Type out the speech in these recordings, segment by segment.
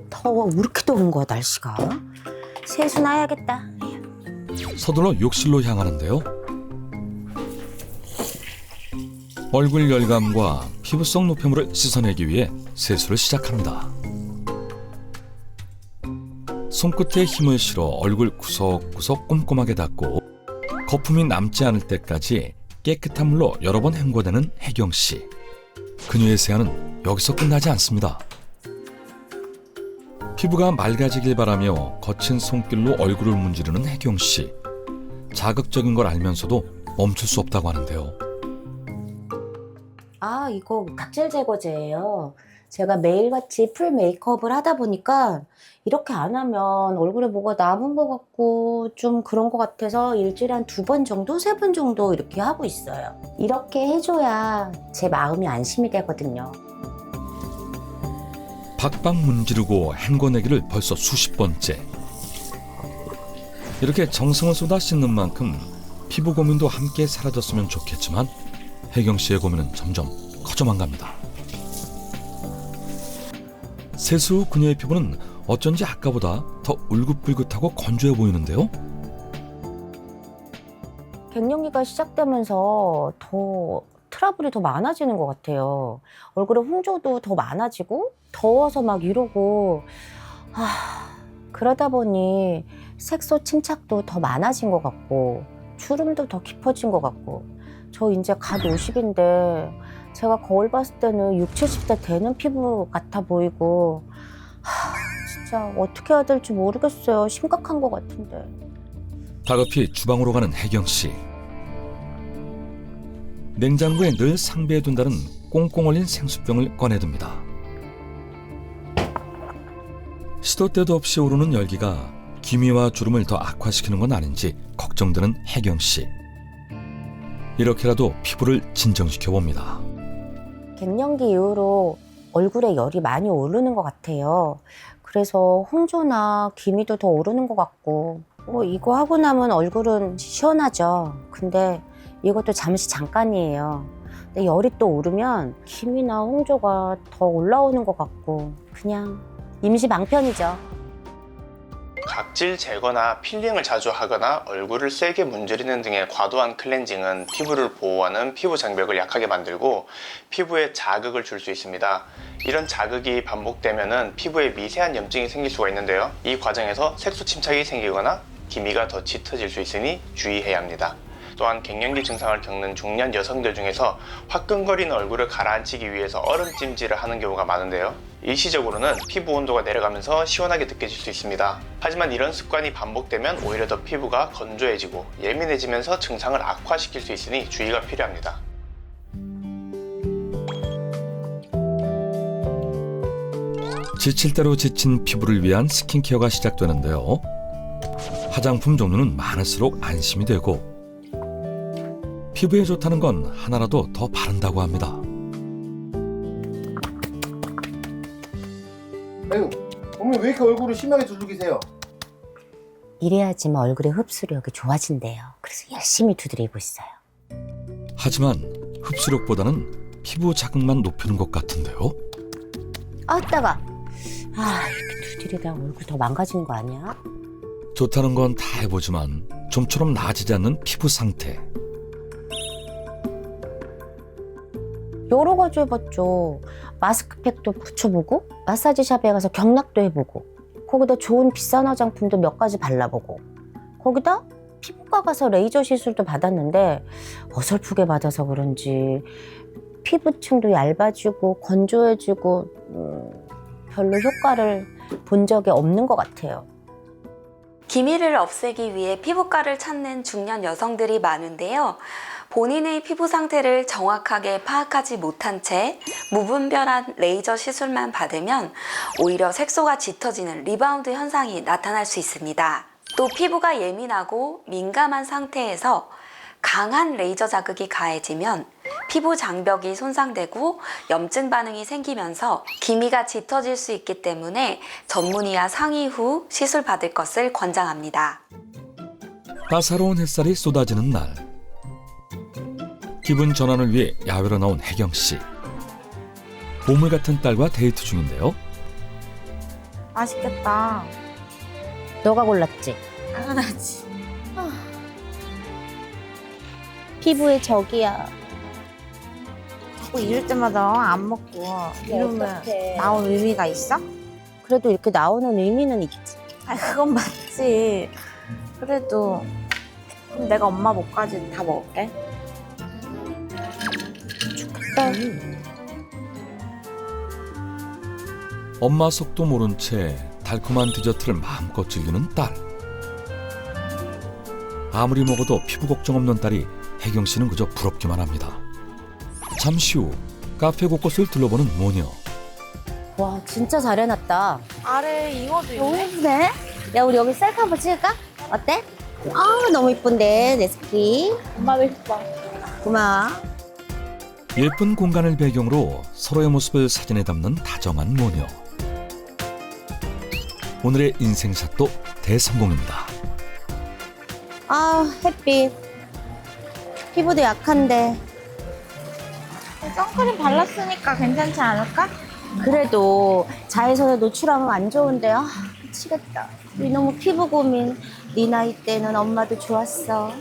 더워. 왜 이렇게 더운 거야 날씨가? 세수나야겠다. 서둘러 욕실로 향하는데요. 얼굴 열감과 피부 속 노폐물을 씻어내기 위해 세수를 시작합니다. 손끝에 힘을 실어 얼굴 구석구석 꼼꼼하게 닦고 거품이 남지 않을 때까지 깨끗한 물로 여러 번 헹궈대는 혜경 씨. 그녀의 세안은 여기서 끝나지 않습니다. 피부가 맑아지길 바라며 거친 손길로 얼굴을 문지르는 혜경 씨. 자극적인 걸 알면서도 멈출 수 없다고 하는데요. 아, 이거 각질 제거제예요. 제가 매일같이 풀 메이크업을 하다 보니까 이렇게 안 하면 얼굴에 뭐가 남은 것 같고 좀 그런 것 같아서 일주일에 한 2번 정도, 3번 정도 이렇게 하고 있어요. 이렇게 해줘야 제 마음이 안심이 되거든요. 박박 문지르고 헹궈내기를 벌써 수십 번째. 이렇게 정성을 쏟아 씻는 만큼 피부 고민도 함께 사라졌으면 좋겠지만 혜경 씨의 고민은 점점 커져만 갑니다. 세수 후 그녀의 피부는 어쩐지 아까보다 더 울긋불긋하고 건조해 보이는데요. 갱년기가 시작되면서 더 트러블이 더 많아지는 것 같아요. 얼굴에 홍조도 더 많아지고 더워서 막 이러고 그러다 보니 색소 침착도 더 많아진 것 같고 주름도 더 깊어진 것 같고 저 이제 갓 50인데 제가 거울 봤을 때는 60, 70대 되는 피부 같아 보이고 진짜 어떻게 해야 될지 모르겠어요. 심각한 것 같은데. 다급히 주방으로 가는 혜경 씨. 냉장고에 늘 상비해둔다는 꽁꽁 얼린 생수병을 꺼내듭니다. 시도 때도 없이 오르는 열기가 기미와 주름을 더 악화시키는 건 아닌지 걱정되는 혜경 씨. 이렇게라도 피부를 진정시켜 봅니다. 갱년기 이후로 얼굴에 열이 많이 오르는 것 같아요. 그래서 홍조나 기미도 더 오르는 것 같고 이거 하고 나면 얼굴은 시원하죠. 근데 이것도 잠시 잠깐이에요. 근데 열이 또 오르면 기미나 홍조가 더 올라오는 것 같고 그냥 임시 방편이죠. 각질 제거나 필링을 자주 하거나 얼굴을 세게 문지르는 등의 과도한 클렌징은 피부를 보호하는 피부 장벽을 약하게 만들고 피부에 자극을 줄 수 있습니다. 이런 자극이 반복되면 피부에 미세한 염증이 생길 수가 있는데요. 이 과정에서 색소 침착이 생기거나 기미가 더 짙어질 수 있으니 주의해야 합니다. 또한 갱년기 증상을 겪는 중년 여성들 중에서 화끈거리는 얼굴을 가라앉히기 위해서 얼음찜질을 하는 경우가 많은데요. 일시적으로는 피부 온도가 내려가면서 시원하게 느껴질 수 있습니다. 하지만 이런 습관이 반복되면 오히려 더 피부가 건조해지고 예민해지면서 증상을 악화시킬 수 있으니 주의가 필요합니다. 지칠 대로 지친 피부를 위한 스킨케어가 시작되는데요. 화장품 종류는 많을수록 안심이 되고 피부에 좋다는 건 하나라도 더 바른다고 합니다. 아유, 어머니 왜 이렇게 얼굴을 심하게 두들기세요? 이래야지만 얼굴의 흡수력이 좋아진대요. 그래서 열심히 두드리고 있어요. 하지만 흡수력보다는 피부 자극만 높이는 것 같은데요. 따가. 이렇게 두드리다 얼굴 더 망가지는 거 아니야? 좋다는 건 다 해보지만 좀처럼 나아지지 않는 피부 상태. 여러 가지 해봤죠. 마스크팩도 붙여보고 마사지샵에 가서 경락도 해보고 거기다 좋은 비싼 화장품도 몇 가지 발라보고 거기다 피부과 가서 레이저 시술도 받았는데 어설프게 받아서 그런지 피부층도 얇아지고 건조해지고 별로 효과를 본 적이 없는 것 같아요. 기미를 없애기 위해 피부과를 찾는 중년 여성들이 많은데요. 본인의 피부 상태를 정확하게 파악하지 못한 채 무분별한 레이저 시술만 받으면 오히려 색소가 짙어지는 리바운드 현상이 나타날 수 있습니다. 또 피부가 예민하고 민감한 상태에서 강한 레이저 자극이 가해지면 피부 장벽이 손상되고 염증 반응이 생기면서 기미가 짙어질 수 있기 때문에 전문의와 상의 후 시술 받을 것을 권장합니다. 따사로운 햇살이 쏟아지는 날. 기분 전환을 위해 야외로 나온 혜경 씨. 보물 같은 딸과 데이트 중인데요. 맛있겠다. 너가 골랐지? 당연하지. 피부의 적이야. 자꾸 이럴 때마다 안 먹고 이러면 어떡해. 나온 의미가 있어? 그래도 이렇게 나오는 의미는 있지. 아, 그건 맞지. 그래도 그럼 내가 엄마 목까지 다 먹을게. 엄마 속도 모른 채 달콤한 디저트를 마음껏 즐기는 딸. 아무리 먹어도 피부 걱정 없는 딸이 혜경 씨는 그저 부럽기만 합니다. 잠시 후 카페 곳곳을 둘러보는 모녀. 와, 진짜 잘 해놨다. 아래 잉어도 너무 있네. 예쁘네. 야, 우리 여기 셀카 한번 찍을까? 어때? 아, 너무 예쁜데, 내 스키. 엄마도 예뻐. 고마워. 예쁜 공간을 배경으로 서로의 모습을 사진에 담는 다정한 모녀. 오늘의 인생샷도 대성공입니다. 아, 햇빛. 피부도 약한데. 선크림 발랐으니까 괜찮지 않을까? 그래도 자외선에 노출하면 안 좋은데, 아, 미치겠다. 우리 너무 피부 고민. 네 나이 때는 엄마도 좋았어.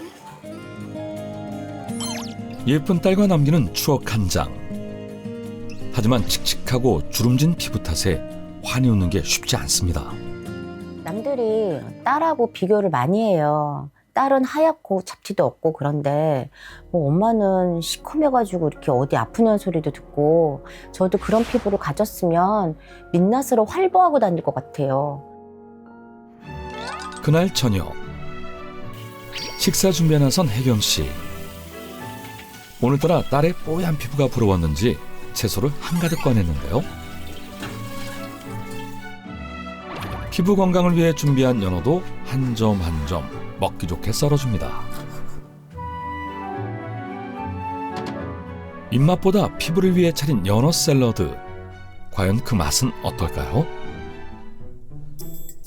예쁜 딸과 남기는 추억 한 장. 하지만 칙칙하고 주름진 피부 탓에 환히 웃는 게 쉽지 않습니다. 남들이 딸하고 비교를 많이 해요. 딸은 하얗고 잡티도 없고 그런데 뭐 엄마는 시커매가지고 이렇게 어디 아프냐는 소리도 듣고 저도 그런 피부를 가졌으면 민낯으로 활보하고 다닐 것 같아요. 그날 저녁 식사 준비에 나선 혜경 씨. 오늘따라 딸의 뽀얀 피부가 부러웠는지 채소를 한가득 꺼냈는데요. 피부 건강을 위해 준비한 연어도 한 점 한 점 먹기 좋게 썰어줍니다. 입맛보다 피부를 위해 차린 연어 샐러드. 과연 그 맛은 어떨까요?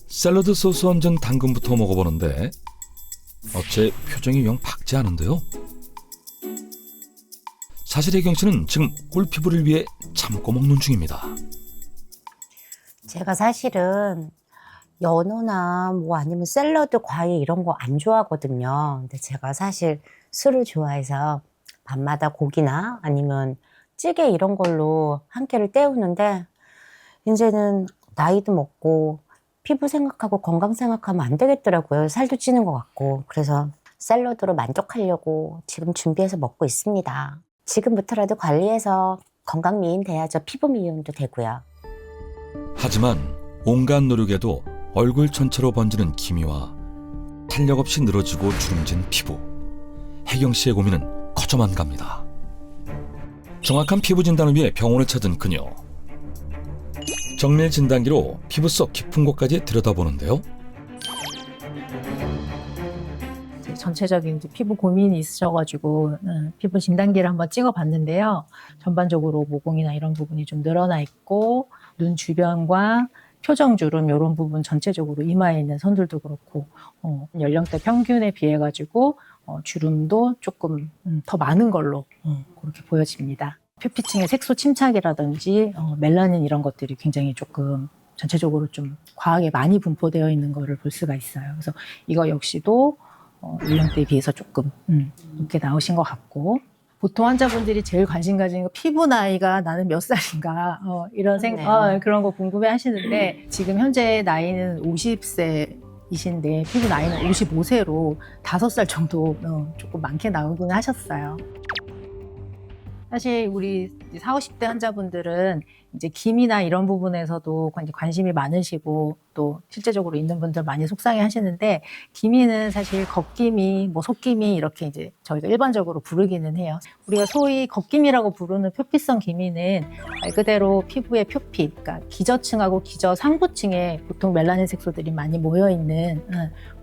샐러드 소스 얹은 당근부터 먹어보는데 어째 표정이 영 밝지 않은데요? 사실 혜경 씨는 지금 꿀피부를 위해 참고 먹는 중입니다. 제가 사실은 연어나 뭐 아니면 샐러드, 과일 이런 거 안 좋아하거든요. 근데 제가 사실 술을 좋아해서 밤마다 고기나 아니면 찌개 이런 걸로 한 끼를 때우는데 이제는 나이도 먹고 피부 생각하고 건강 생각하면 안 되겠더라고요. 살도 찌는 것 같고. 그래서 샐러드로 만족하려고 지금 준비해서 먹고 있습니다. 지금부터라도 관리해서 건강 미인 돼야죠. 피부 미용도 되고요. 하지만 온갖 노력에도 얼굴 전체로 번지는 기미와 탄력 없이 늘어지고 주름진 피부. 혜경 씨의 고민은 커져만 갑니다. 정확한 피부 진단을 위해 병원을 찾은 그녀. 정밀 진단기로 피부 속 깊은 곳까지 들여다보는데요. 전체적인 이제 피부 고민이 있으셔가지고 피부 진단기를 한번 찍어봤는데요. 전반적으로 모공이나 이런 부분이 좀 늘어나 있고 눈 주변과 표정주름 이런 부분 전체적으로 이마에 있는 선들도 그렇고 연령대 평균에 비해 가지고 주름도 조금 더 많은 걸로 그렇게 보여집니다. 표피층의 색소 침착이라든지 멜라닌 이런 것들이 굉장히 조금 전체적으로 좀 과하게 많이 분포되어 있는 거를 볼 수가 있어요. 그래서 이거 역시도 연령대에 비해서 조금 높게 나오신 것 같고 보통 환자분들이 제일 관심 가지는 거 피부 나이가 나는 몇 살인가 이런 그런 거 궁금해 하시는데 지금 현재 나이는 50세이신데 피부 나이는 55세로 5살 정도 조금 많게 나오긴 하셨어요. 사실 우리 40, 50대 환자분들은 이제 기미나 이런 부분에서도 관심이 많으시고 또 실제적으로 있는 분들 많이 속상해 하시는데 기미는 사실 겉기미, 뭐 속기미 이렇게 이제 저희가 일반적으로 부르기는 해요. 우리가 소위 겉기미라고 부르는 표피성 기미는 말 그대로 피부의 표피, 그러니까 기저층하고 기저 상부층에 보통 멜라닌 색소들이 많이 모여 있는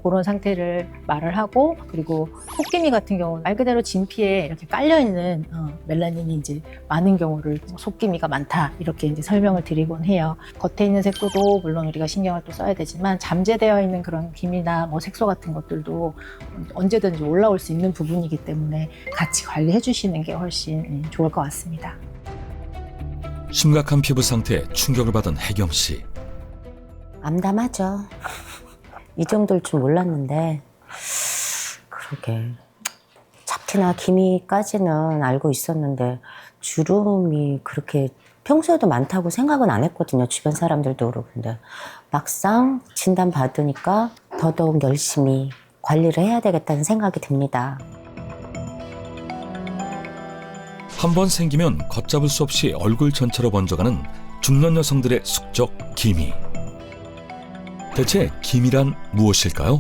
그런 상태를 말을 하고 그리고 속기미 같은 경우는 말 그대로 진피에 이렇게 깔려 있는 멜라닌이 이제 많은 경우를 속기미가 많다 이렇게 이제 설명을 드리곤 해요. 겉에 있는 색소도 물론 우리가 신경을 또 써야 되지만 잠재되어 있는 그런 기미나 뭐 색소 같은 것들도 언제든지 올라올 수 있는 부분이기 때문에 같이 관리해 주시는 게 훨씬 좋을 것 같습니다. 심각한 피부 상태에 충격을 받은 혜경 씨. 암담하죠. 이 정도일 줄 몰랐는데 그러게 잡티나 기미까지는 알고 있었는데 주름이 그렇게 평소에도 많다고 생각은 안 했거든요. 주변 사람들도 그러고. 근데 막상 진단 받으니까 더더욱 열심히 관리를 해야 되겠다는 생각이 듭니다. 한 번 생기면 걷잡을 수 없이 얼굴 전체로 번져가는 중년 여성들의 숙적 기미. 대체 기미란 무엇일까요?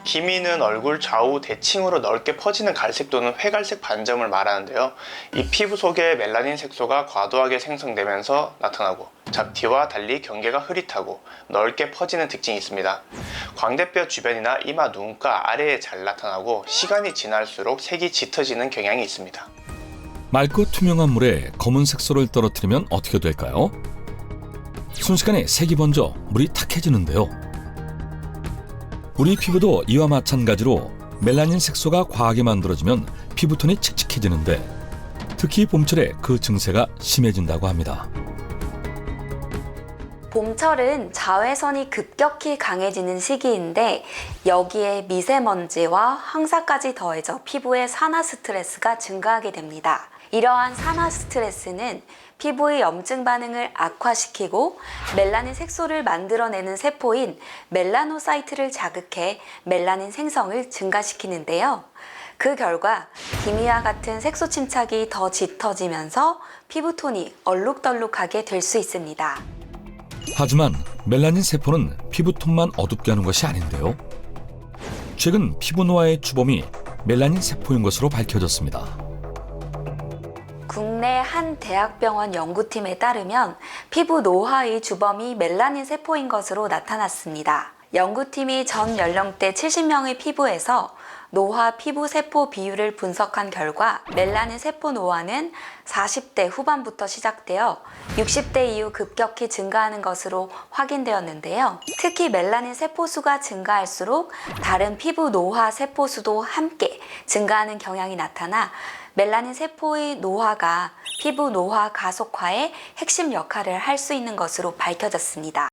기미는 얼굴 좌우 대칭으로 넓게 퍼지는 갈색 또는 회갈색 반점을 말하는데요. 이 피부 속에 멜라닌 색소가 과도하게 생성되면서 나타나고 잡티와 달리 경계가 흐릿하고 넓게 퍼지는 특징이 있습니다. 광대뼈 주변이나 이마 눈가 아래에 잘 나타나고 시간이 지날수록 색이 짙어지는 경향이 있습니다. 맑고 투명한 물에 검은 색소를 떨어뜨리면 어떻게 될까요? 순식간에 색이 번져 물이 탁해지는데요. 우리 피부도 이와 마찬가지로 멜라닌 색소가 과하게 만들어지면 피부톤이 칙칙해지는데 특히 봄철에 그 증세가 심해진다고 합니다. 봄철은 자외선이 급격히 강해지는 시기인데 여기에 미세먼지와 황사까지 더해져 피부의 산화 스트레스가 증가하게 됩니다. 이러한 산화 스트레스는 피부의 염증 반응을 악화시키고 멜라닌 색소를 만들어내는 세포인 멜라노사이트를 자극해 멜라닌 생성을 증가시키는데요. 그 결과 기미와 같은 색소 침착이 더 짙어지면서 피부톤이 얼룩덜룩하게 될 수 있습니다. 하지만 멜라닌 세포는 피부톤만 어둡게 하는 것이 아닌데요. 최근 피부 노화의 주범이 멜라닌 세포인 것으로 밝혀졌습니다. 국내 한 대학병원 연구팀에 따르면 피부 노화의 주범이 멜라닌 세포인 것으로 나타났습니다. 연구팀이 전 연령대 70명의 피부에서 노화 피부 세포 비율을 분석한 결과 멜라닌 세포 노화는 40대 후반부터 시작되어 60대 이후 급격히 증가하는 것으로 확인되었는데요. 특히 멜라닌 세포 수가 증가할수록 다른 피부 노화 세포 수도 함께 증가하는 경향이 나타나 멜라닌 세포의 노화가 피부 노화 가속화에 핵심 역할을 할 수 있는 것으로 밝혀졌습니다.